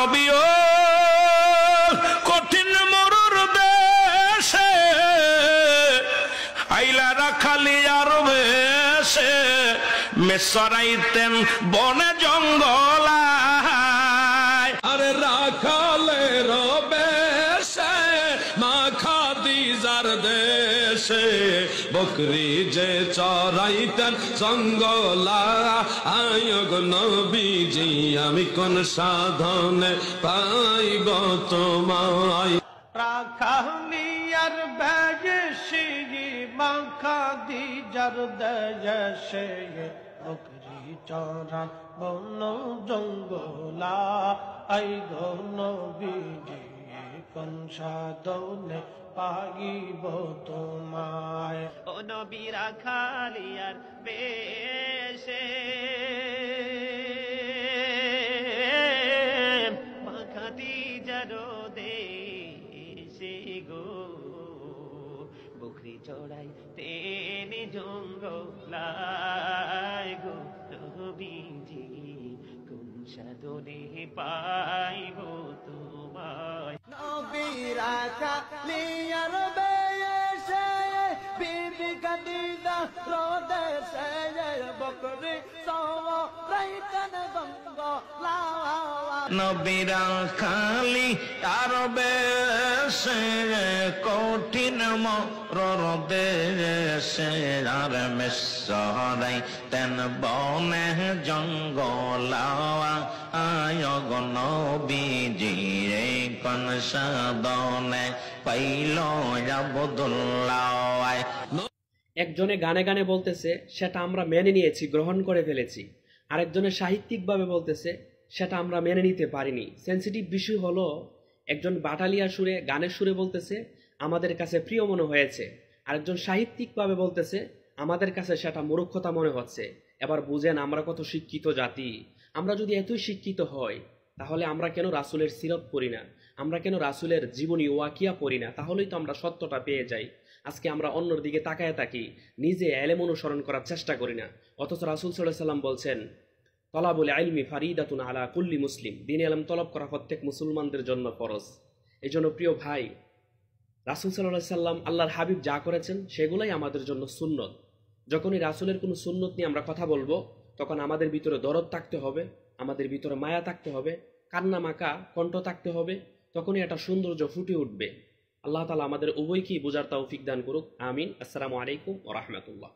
নবীও কঠিন মরুর দেশে আইলা রাখালি আর বেশে মেসরাইতেন বনে জঙ্গলায়। আরে রাখালে রবেশে মা খাদিজার দেশে বকরি যে চরাইতেন জঙ্গলা। আয়গ নবীজি আমি কোন সাধনে পাইব তোমায়। রাখালিয়ার বেশি মা খাদিজার দেশে বকরি চরা বন জঙ্গলা। আই গো নবীজি কোন সাধনে পাইব তোমায়। ও নবী রাখালিয়ার বেশে মা খাদিজার দেশে গো বকরি চড়াই তেনে জঙ্গলায় গো নবীজি কোন সাধনে পাইব তোমায়। নবী রাখালিয়ার বেশে বিবি খাদিজা দেশে বকরি চরাইতেন জঙ্গলা। নবী রাখালি আর বেশে কঠিন মরুর দেশে আর মেসরাইতেন বনে জঙ্গলা। আয়গ নবীজি কোন সাধনে পাইল আব্দুল্লাহ। একজনে গানে গানে বলতেছে সেটা আমরা মেনে নিয়েছি, গ্রহণ করে ফেলেছি। আরেকজনে সাহিত্যিকভাবে বলতেছে সেটা আমরা মেনে নিতে পারিনি। সেন্সিটিভ বিষয় হলো একজন বাটালিয়া সুরে গানের সুরে বলতেছে আমাদের কাছে প্রিয় মনে হয়েছে, আরেকজন সাহিত্যিকভাবে বলতেছে আমাদের কাছে সেটা মূর্খতা মনে হচ্ছে। এবার বুঝেন আমরা কত শিক্ষিত জাতি। আমরা যদি এতই শিক্ষিত হই তাহলে আমরা কেন রাসূলের সিরত পড়ি না, আমরা কেন রাসূলের জীবনী ওয়াকিয়া পড়ি না? তাহলেই তো আমরা সত্যটা পেয়ে যাই। আজকে আমরা অন্যর দিকে তাকায় থাকি, নিজে এলেম অনুসরণ করার চেষ্টা করি না। অথচ রাসূল সাল্লাল্লাহু আলাইহি ওয়াসাল্লাম বলছেন তলাবুল ইলমি ফারিদাতুন আলা কুল্লি মুসলিম, দ্বীনে ইলম তলব করা প্রত্যেক মুসলমানদের জন্য ফরজ। এই জন্য প্রিয় ভাই, রাসূল সাল্লাল্লাহু আলাইহি ওয়াসাল্লাম আল্লাহর হাবিব যা করেছেন সেগুলাই আমাদের জন্য সুন্নত। যখনই রাসূলের কোনো সুন্নত নিয়ে আমরা কথা বলবো তখন আমাদের ভিতরে দরদ থাকতে হবে, আমাদের ভিতরে মায়া থাকতে হবে, কান্না মাখা কণ্ঠ থাকতে হবে। তখনই একটা সৌন্দর্য ফুটে উঠবে। আল্লাহ তাআলা আমাদের উভয়কেই বোঝার তৌফিক দান করুক। আমিন। আসসালামু আলাইকুম ওয়া রাহমাতুল্লাহ।